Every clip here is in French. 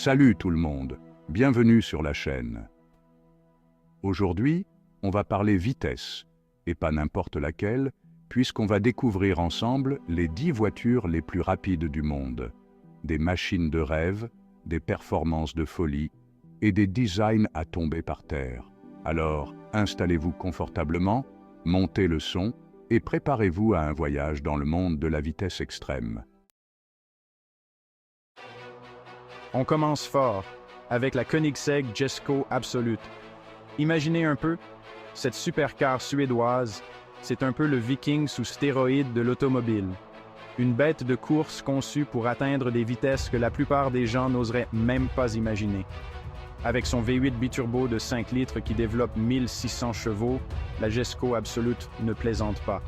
Salut tout le monde, bienvenue sur la chaîne. Aujourd'hui, on va parler vitesse, et pas n'importe laquelle, puisqu'on va découvrir ensemble les 10 voitures les plus rapides du monde. Des machines de rêve, des performances de folie et des designs à tomber par terre. Alors, installez-vous confortablement, montez le son et préparez-vous à un voyage dans le monde de la vitesse extrême. On commence fort, avec la Koenigsegg Jesko Absolute. Imaginez un peu, cette supercar suédoise, c'est un peu le Viking sous stéroïde de l'automobile. Une bête de course conçue pour atteindre des vitesses que la plupart des gens n'oseraient même pas imaginer. Avec son V8 biturbo de 5 litres qui développe 1600 chevaux, la Jesko Absolute ne plaisante pas.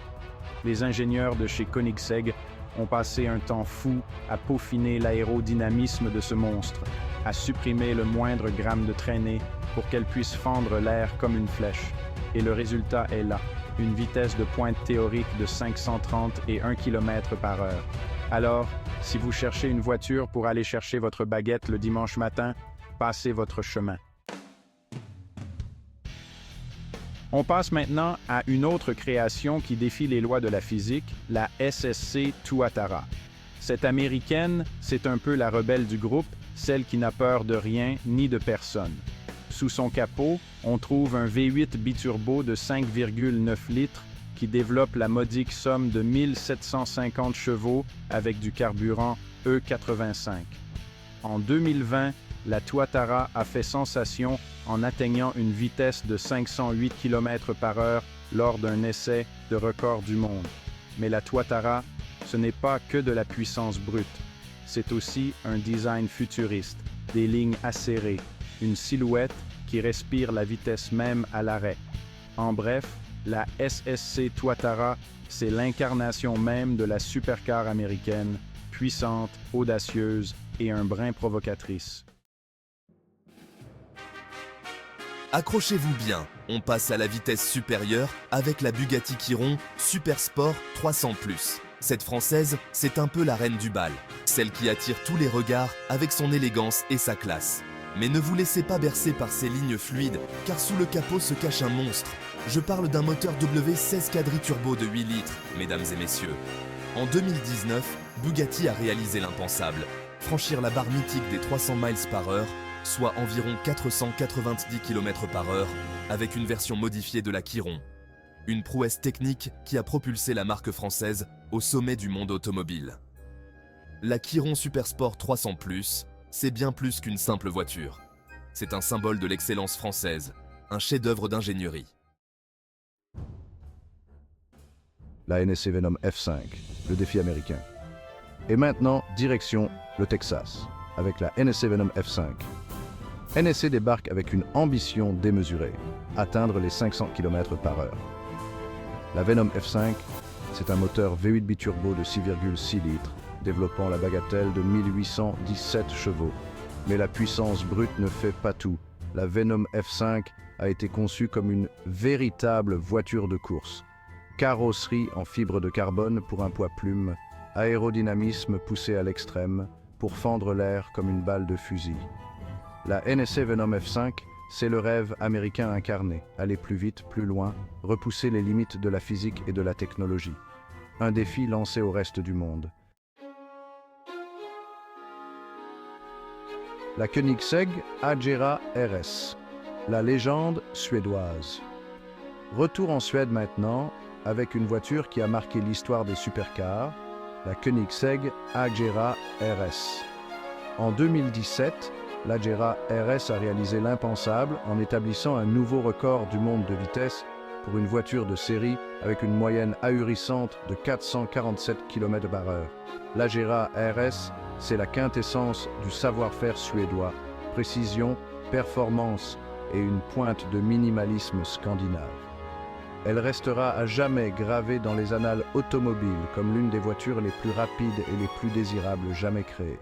Les ingénieurs de chez Koenigsegg ont passé un temps fou à peaufiner l'aérodynamisme de ce monstre, à supprimer le moindre gramme de traînée pour qu'elle puisse fendre l'air comme une flèche. Et le résultat est là, une vitesse de pointe théorique de 530 et 1 km/h. Alors, si vous cherchez une voiture pour aller chercher votre baguette le dimanche matin, passez votre chemin. On passe maintenant à une autre création qui défie les lois de la physique, la SSC Tuatara. Cette américaine, c'est un peu la rebelle du groupe, celle qui n'a peur de rien ni de personne. Sous son capot, on trouve un V8 biturbo de 5,9 litres qui développe la modique somme de 1750 chevaux avec du carburant E85. En 2020, la Tuatara a fait sensation en atteignant une vitesse de 508 km/h lors d'un essai de record du monde. Mais la Tuatara, ce n'est pas que de la puissance brute. C'est aussi un design futuriste, des lignes acérées, une silhouette qui respire la vitesse même à l'arrêt. En bref, la SSC Tuatara, c'est l'incarnation même de la supercar américaine, puissante, audacieuse et un brin provocatrice. Accrochez-vous bien, on passe à la vitesse supérieure avec la Bugatti Chiron Super Sport 300+. Cette française, c'est un peu la reine du bal, celle qui attire tous les regards avec son élégance et sa classe. Mais ne vous laissez pas bercer par ces lignes fluides, car sous le capot se cache un monstre. Je parle d'un moteur W16 quadri-turbo de 8 litres, mesdames et messieurs. En 2019, Bugatti a réalisé l'impensable, franchir la barre mythique des 300 mph, soit environ 490 km/h, avec une version modifiée de la Chiron. Une prouesse technique qui a propulsé la marque française au sommet du monde automobile. La Chiron Super Sport 300+, c'est bien plus qu'une simple voiture. C'est un symbole de l'excellence française, un chef-d'œuvre d'ingénierie. La NSC Venom F5, le défi américain. Et maintenant, direction le Texas, avec la NSC Venom F5. NSC débarque avec une ambition démesurée, atteindre les 500 km/h. La Venom F5, c'est un moteur V8 biturbo de 6,6 litres, développant la bagatelle de 1817 chevaux. Mais la puissance brute ne fait pas tout. La Venom F5 a été conçue comme une véritable voiture de course. Carrosserie en fibre de carbone pour un poids plume, aérodynamisme poussé à l'extrême pour fendre l'air comme une balle de fusil. La NSC Venom F5, c'est le rêve américain incarné, aller plus vite, plus loin, repousser les limites de la physique et de la technologie. Un défi lancé au reste du monde. La Koenigsegg Agera RS, la légende suédoise. Retour en Suède maintenant, avec une voiture qui a marqué l'histoire des supercars, la Koenigsegg Agera RS. En 2017, l'Agera RS a réalisé l'impensable en établissant un nouveau record du monde de vitesse pour une voiture de série avec une moyenne ahurissante de 447 km/h. L'Agera RS, c'est la quintessence du savoir-faire suédois, précision, performance et une pointe de minimalisme scandinave. Elle restera à jamais gravée dans les annales automobiles comme l'une des voitures les plus rapides et les plus désirables jamais créées.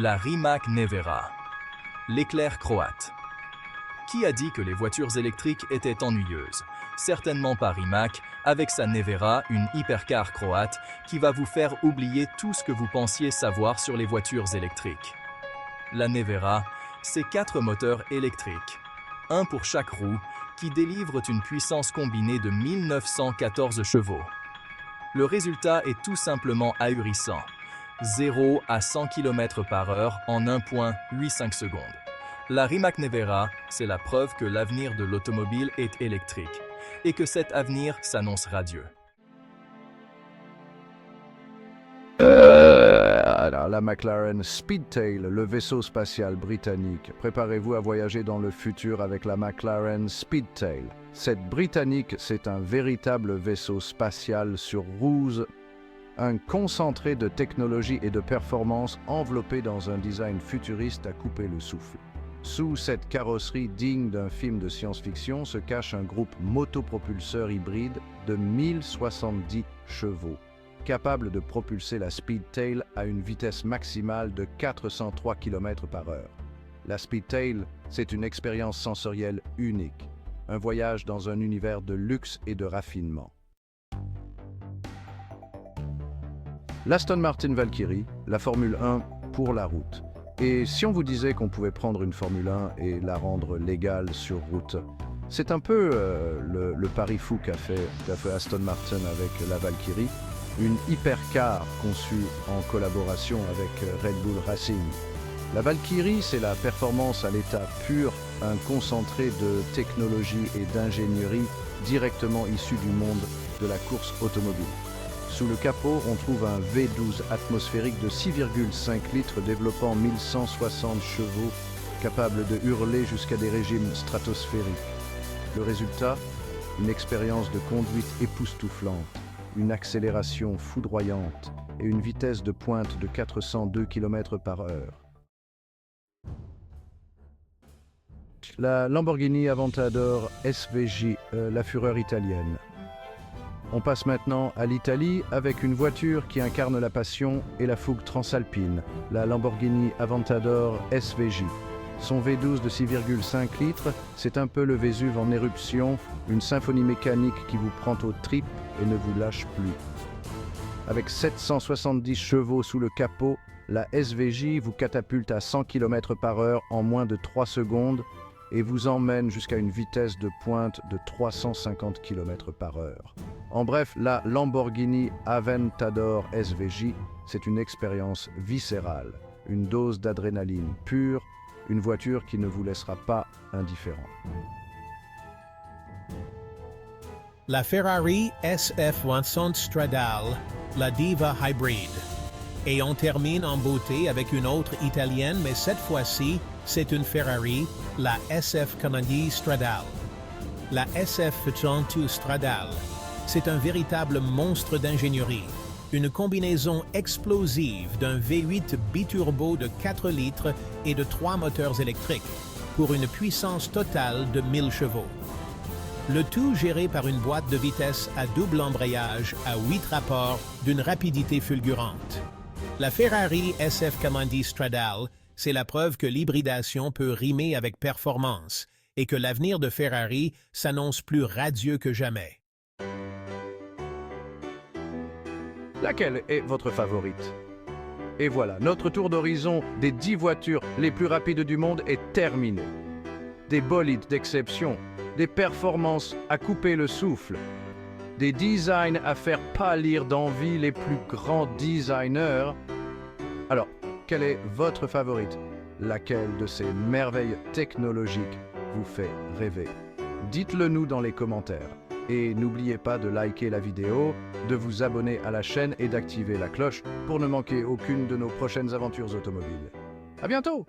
La Rimac Nevera, l'éclair croate. Qui a dit que les voitures électriques étaient ennuyeuses? Certainement pas Rimac, avec sa Nevera, une hypercar croate, qui va vous faire oublier tout ce que vous pensiez savoir sur les voitures électriques. La Nevera, c'est 4 moteurs électriques, un pour chaque roue, qui délivrent une puissance combinée de 1914 chevaux. Le résultat est tout simplement ahurissant. 0 à 100 km/h en 1,85 secondes. La Rimac Nevera, c'est la preuve que l'avenir de l'automobile est électrique et que cet avenir s'annonce radieux. Alors, la McLaren Speedtail, le vaisseau spatial britannique. Préparez-vous à voyager dans le futur avec la McLaren Speedtail. Cette britannique, c'est un véritable vaisseau spatial sur roues, un concentré de technologie et de performance enveloppé dans un design futuriste à couper le souffle. Sous cette carrosserie digne d'un film de science-fiction se cache un groupe motopropulseur hybride de 1070 chevaux, capable de propulser la Speedtail à une vitesse maximale de 403 km/h. La Speedtail, c'est une expérience sensorielle unique, un voyage dans un univers de luxe et de raffinement. L'Aston Martin Valkyrie, la Formule 1 pour la route. Et si on vous disait qu'on pouvait prendre une Formule 1 et la rendre légale sur route, c'est un peu le pari fou qu'a fait Aston Martin avec la Valkyrie, une hypercar conçue en collaboration avec Red Bull Racing. La Valkyrie, c'est la performance à l'état pur, un concentré de technologie et d'ingénierie directement issu du monde de la course automobile. Sous le capot, on trouve un V12 atmosphérique de 6,5 litres développant 1160 chevaux, capable de hurler jusqu'à des régimes stratosphériques. Le résultat, une expérience de conduite époustouflante, une accélération foudroyante et une vitesse de pointe de 402 km/h. La Lamborghini Aventador SVJ, la fureur italienne. On passe maintenant à l'Italie avec une voiture qui incarne la passion et la fougue transalpine, la Lamborghini Aventador SVJ. Son V12 de 6,5 litres, c'est un peu le Vésuve en éruption, une symphonie mécanique qui vous prend aux tripes et ne vous lâche plus. Avec 770 chevaux sous le capot, la SVJ vous catapulte à 100 km/h en moins de 3 secondes et vous emmène jusqu'à une vitesse de pointe de 350 km/h. En bref, la Lamborghini Aventador SVJ, c'est une expérience viscérale, une dose d'adrénaline pure, une voiture qui ne vous laissera pas indifférent. La Ferrari SF100 Stradale, la Diva Hybrid. Et on termine en beauté avec une autre italienne, mais cette fois-ci, c'est une Ferrari, la SF100 Stradale. La SF100 Stradale, c'est un véritable monstre d'ingénierie, une combinaison explosive d'un V8 biturbo de 4 litres et de 3 moteurs électriques, pour une puissance totale de 1000 chevaux. Le tout géré par une boîte de vitesse à double embrayage à 8 rapports d'une rapidité fulgurante. La Ferrari SF100 Stradale, c'est la preuve que l'hybridation peut rimer avec performance et que l'avenir de Ferrari s'annonce plus radieux que jamais. Laquelle est votre favorite? Et voilà, notre tour d'horizon des 10 voitures les plus rapides du monde est terminé. Des bolides d'exception, des performances à couper le souffle, des designs à faire pâlir d'envie les plus grands designers. Alors, quelle est votre favorite? Laquelle de ces merveilles technologiques vous fait rêver? Dites-le nous dans les commentaires. Et n'oubliez pas de liker la vidéo, de vous abonner à la chaîne et d'activer la cloche pour ne manquer aucune de nos prochaines aventures automobiles. À bientôt!